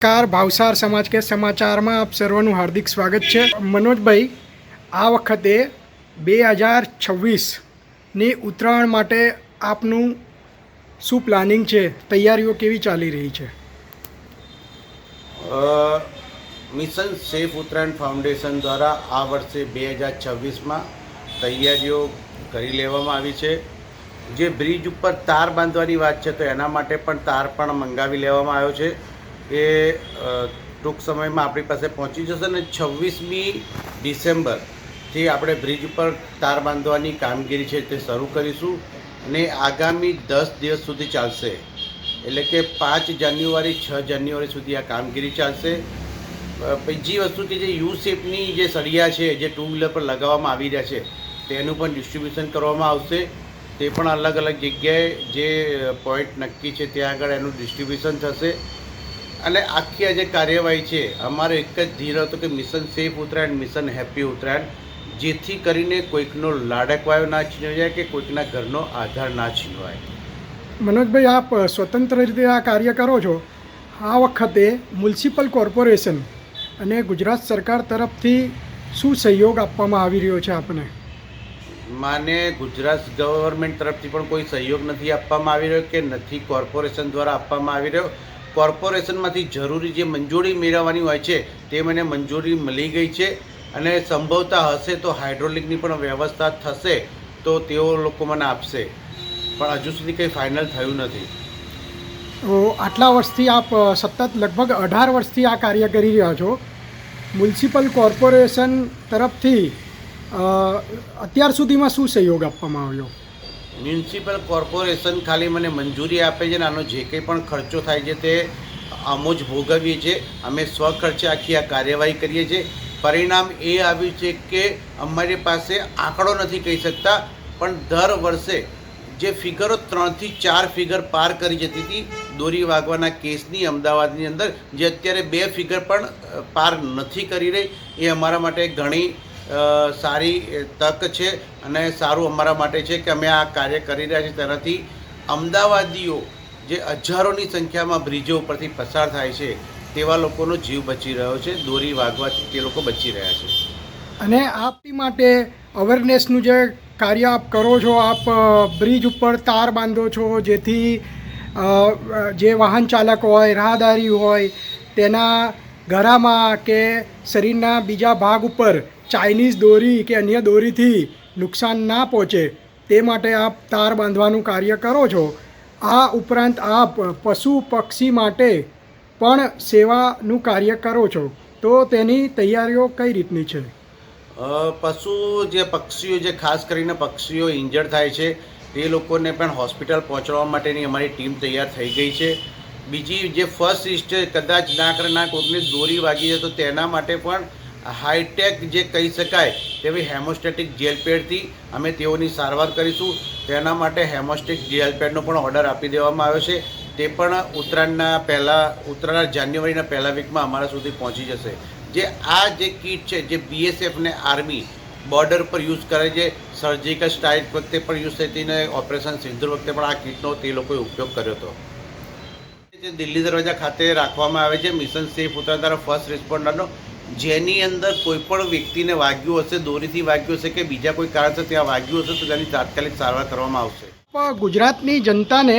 Car Bhavsar સમાજ કે સમાચારમાં આપ સર્વનું હાર્દિક સ્વાગત છે। મનોજભાઈ, આ વખતે 2026ની ઉત્તરાયણ માટે આપનું શું પ્લાનિંગ છે? તૈયારીઓ કેવી ચાલી રહી છે? મિશન સેફ ઉત્તરાયણ ફાઉન્ડેશન દ્વારા આ વર્ષે 2026માં તૈયારીઓ કરી લેવામાં આવી છે। જે બ્રિજ ઉપર તાર બાંધવાની વાત છે તો એના માટે પણ તાર પણ મંગાવી લેવામાં આવ્યો છે। એ ટૂંક સમયમાં આપણી પાસે પહોંચી જશે અને 26મી ડિસેમ્બરથી આપણે બ્રિજ ઉપર તાર બાંધવાની કામગીરી છે તે શરૂ કરીશું અને આગામી 10 દિવસ સુધી ચાલશે। એટલે કે 5 જાન્યુઆરી 6 જાન્યુઆરી સુધી આ કામગીરી ચાલશે। બીજી વસ્તુ કે જે યુ શેપની જે સળિયા છે જે ટુ વ્હીલર પર લગાવવામાં આવી રહ્યા છે તેનું પણ ડિસ્ટ્રીબ્યુશન કરવામાં આવશે। તે પણ અલગ અલગ જગ્યાએ જે પોઈન્ટ નક્કી છે ત્યાં આગળ એનું ડિસ્ટ્રીબ્યુશન થશે અને આખી આ જે કાર્યવાહી છે અમારો એક જ ધ્યેય હતો કે mission safe Uttarayan, mission happy Uttarayan, જેથી કરીને કોઈકનો લાડકવાયો ના છીનવાય કે કોઈકના ઘરનો આધાર ના છીનવાય। મનોજભાઈ, આપ સ્વતંત્ર રીતે આ કાર્ય કરો છો। આ વખતે મ્યુનિસિપલ કોર્પોરેશન અને ગુજરાત સરકાર તરફથી શું સહયોગ આપવામાં આવી રહ્યો છે આપને? માને ગુજરાત ગવર્મેન્ટ તરફથી પણ કોઈ સહયોગ નથી આપવામાં આવી રહ્યો કે નથી કોર્પોરેશન દ્વારા આપવામાં આવી રહ્યો। કોર્પોરેશનમાંથી જરૂરી જે મંજૂરી મેળવવાની હોય છે તે મને મંજૂરી મળી ગઈ છે અને સંભવતા હશે તો હાઇડ્રોલિકની પણ વ્યવસ્થા થશે તો તેઓ લોકો મને આપશે, પણ હજુ સુધી કંઈ ફાઇનલ થયું નથી। આટલા વર્ષથી આપ સતત લગભગ 18 વર્ષથી આ કાર્ય કરી રહ્યા છો। મ્યુનિસિપલ કોર્પોરેશન તરફથી અત્યાર સુધીમાં શું સહયોગ આપવામાં આવ્યો? મ્યુનિસિપલ કોર્પોરેશન ખાલી મને મંજૂરી આપે છે અને આનો જે કંઈ પણ ખર્ચો થાય છે તે અમો જ ભોગવીએ છીએ। અમે સ્વખર્ચે આખી આ કાર્યવાહી કરીએ છીએ। પરિણામ એ આવ્યું છે કે અમારી પાસે આંકડો નથી કહી શકતા, પણ દર વર્ષે જે ફિગરો 3 થી 4 ફિગર પાર કરી જતી હતી દોરી વાગવાના કેસની અમદાવાદની અંદર, જે અત્યારે 2 ફિગર પણ પાર નથી કરી રહી, એ અમારા માટે ઘણી સારી તક છે અને સારું અમારા માટે છે કે અમે આ કાર્ય કરી રહ્યા છીએ। તેનાથી અમદાવાદીઓ જે હજારોની સંખ્યામાં બ્રિજો ઉપરથી પસાર થાય છે તેવા લોકોનો જીવ બચી રહ્યો છે, દોરી વાગવાથી તે લોકો બચી રહ્યા છે। અને આપની માટે અવેરનેસનું જે કાર્ય આપ કરો છો, આપ બ્રિજ ઉપર તાર બાંધો છો જેથી જે વાહન ચાલક હોય, રાહદારી હોય, તેના ગળામાં કે શરીરના બીજા ભાગ ઉપર ચાઇનીઝ દોરી કે અન્ય દોરીથી નુકસાન ના પહોંચે તે માટે આપ તાર બાંધવાનું કાર્ય કરો છો। આ ઉપરાંત આપ પશુ પક્ષી માટે પણ સેવાનું કાર્ય કરો છો, તો તેની તૈયારીઓ કઈ રીતની છે? પક્ષીઓ જે ખાસ કરીને પક્ષીઓ ઇન્જર્ડ થાય છે તે લોકોને પણ હોસ્પિટલ પહોંચવા માટેની અમારી ટીમ તૈયાર થઈ ગઈ છે। બીજી જે ફર્સ્ટ સ્ટેજ કદાચ ના કોઈને દોરી વાગી જાય તો તેના માટે પણ હાઈટેક જે કહી શકાય તેવી હેમોસ્ટેટિક જેલ પેડથી અમે તેઓની સારવાર કરીશું। તેના માટે હેમોસ્ટેટિક જેલ પેડનો પણ ઓર્ડર આપી દેવામાં આવ્યો છે। તે પણ ઉત્તરાયણ જાન્યુઆરીના પહેલા વીકમાં અમારા સુધી પહોંચી જશે। જે આ જે કીટ છે જે BSF ને આર્મી બોર્ડર પર યુઝ કરે છે, સર્જિકલ સ્ટ્રાઇક વખતે પણ યુઝ થતી ને ઓપરેશન સિંદૂર વખતે પણ આ કીટનો તે લોકોએ ઉપયોગ કર્યો હતો। જે દિલ્હી દરવાજા ખાતે રાખવામાં આવે છે મિશન સેફ ઉત્તરાયણ દ્વારા ફર્સ્ટ રિસ્પોન્ડરનો, જેની અંદર કોઈ પણ વ્યક્તિને વાગ્યું હશે, દોરીથી વાગ્યું હશે કે બીજા કોઈ કારણસર ત્યાં વાગ્યું હશે તો તેની તાત્કાલિક સારવાર કરવામાં આવશે। ગુજરાતની જનતાને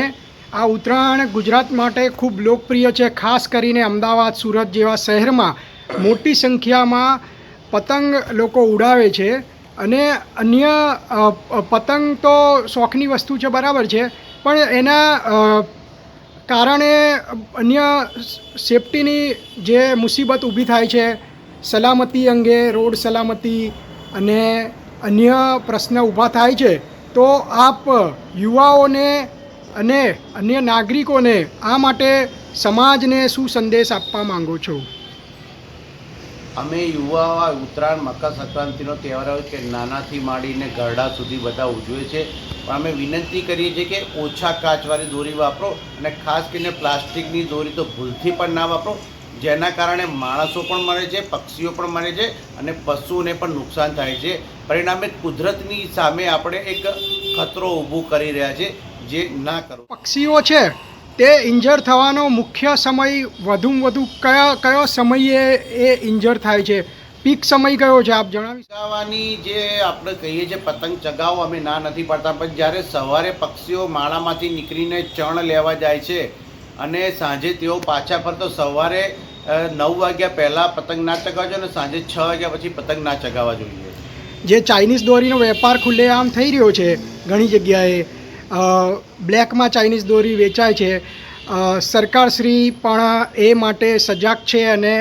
આ ઉત્તરાયણ ગુજરાત માટે ખૂબ લોકપ્રિય છે। ખાસ કરીને અમદાવાદ, સુરત જેવા શહેરમાં મોટી સંખ્યામાં પતંગ લોકો ઉડાવે છે અને અન્ય પતંગ તો શોખની વસ્તુ છે, બરાબર છે, પણ એના કારણે અન્ય સેફટીની જે મુસીબત ઊભી થાય છે, સલામતી અંગે, રોડ સલામતી અને અન્ય પ્રશ્ન ઊભા થાય છે, તો આપ યુવાઓને અને અન્ય નાગરિકોને આ માટે સમાજને શું સંદેશ આપવા માંગો છો? અમે યુવા ઉત્તરાયણ મકર સંક્રાંતિનો તહેવાર હોય કે નાનાથી માંડીને ઘરડા સુધી બધા ઉજવે છે, પણ અમે વિનંતી કરીએ છીએ કે ઓછા કાચવાળી દોરી વાપરો અને ખાસ કરીને પ્લાસ્ટિકની દોરી તો ભૂલથી પણ ના વાપરો, જેના કારણે માણસો પણ મરે છે, પક્ષીઓ પણ મરે છે અને પશુઓને પણ નુકસાન થાય છે। પરિણામે કુદરતની સામે આપણે એક ખતરો ઊભો કરી રહ્યા છે, જે ના કરો। પક્ષીઓ છે તે ઇન્જર થવાનો મુખ્ય સમય વધુમાં વધુ કયો સમયે એ ઇન્જર થાય છે? પીક સમય કયો છે આપ જણાવી? ચગાવવાની જે આપણે કહીએ છીએ પતંગ ચગાવો અમે ના નથી પાડતા, પણ જ્યારે સવારે પક્ષીઓ માળામાંથી નીકળીને ચણ લેવા જાય છે અને સાંજે તેઓ પાછા ફરતો સવારે 9 વાગ્યા પહેલાં પતંગ ના ચગાવવા જોઈએ અને સાંજે 6 વાગ્યા પછી પતંગ ના ચગાવવા જોઈએ. જે ચાઇનીઝ દોરીનો વેપાર ખુલ્લેઆમ થઈ રહ્યો છે ઘણી જગ્યાએ, બ્લેકમાં ચાઇનીઝ દોરી વેચાય છે, સરકારશ્રી પણ એ માટે સજાગ છે અને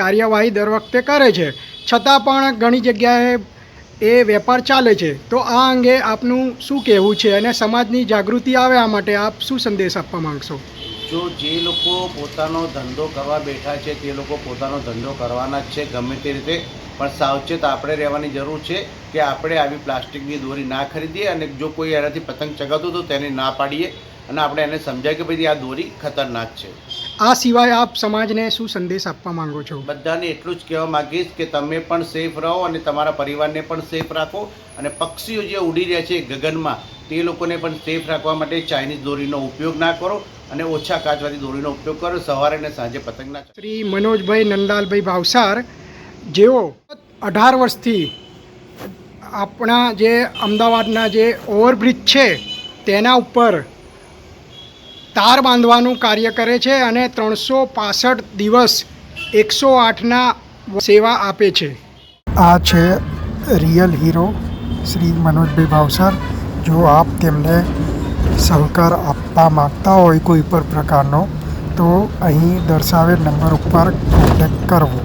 કાર્યવાહી દર વખતે કરે છે, છતાં પણ ઘણી જગ્યાએ એ વેપાર ચાલે છે. તો આ અંગે આપનું શું કહેવું છે અને સમાજની જાગૃતિ આવે આ માટે આપ શું સંદેશ આપવા માંગશો? જો જે લોકો પોતાનો ધંધો કરવા બેઠા છે તે લોકો પોતાનો ધંધો કરવાના જ છે ગમે તે રીતે, પણ સાવચેત આપણે રહેવાની જરૂર છે કે આપણે આવી પ્લાસ્ટિકની દોરી ના ખરીદીએ અને જો કોઈ એનાથી પતંગ ચગાવતું તો તેને ના પાડીએ અને આપણે એને સમજાય કે ભાઈ આ દોરી ખતરનાક છે. આ સિવાય આપ સમાજને શું સંદેશ આપવા માંગો છો? બધાને એટલું જ કહેવા માગીશ કે તમે પણ સેફ રહો અને તમારા પરિવારને પણ સેફ રાખો, અને પક્ષીઓ જે ઉડી રહ્યા છે ગગનમાં તે લોકોને પણ સેફ રાખવા માટે ચાઇનીઝ દોરીનો ઉપયોગ ના કરો અને ઓછા કાચવાળી દોરીનો ઉપયોગ કરો. સવારે અને સાંજે પતંગ ના. શ્રી મનોજભાઈ નંદાલભાઈ ભાવસાર, જેઓ 18 વર્ષથી આપણા જે અમદાવાદના જે ઓવરબ્રિજ છે તેના ઉપર તાર બાંધવાનું કાર્ય કરે છે અને 365 દિવસ 108ના સેવા આપે છે. આ છે રિયલ હીરો શ્રી મનોજભાઈ ભાવસાર. જો આપ તેમને સહકાર આપવા માગતા હોય કોઈ પણ પ્રકારનો તો અહીં દર્શાવેલ નંબર ઉપર કોન્ટેક્ટ કરવો.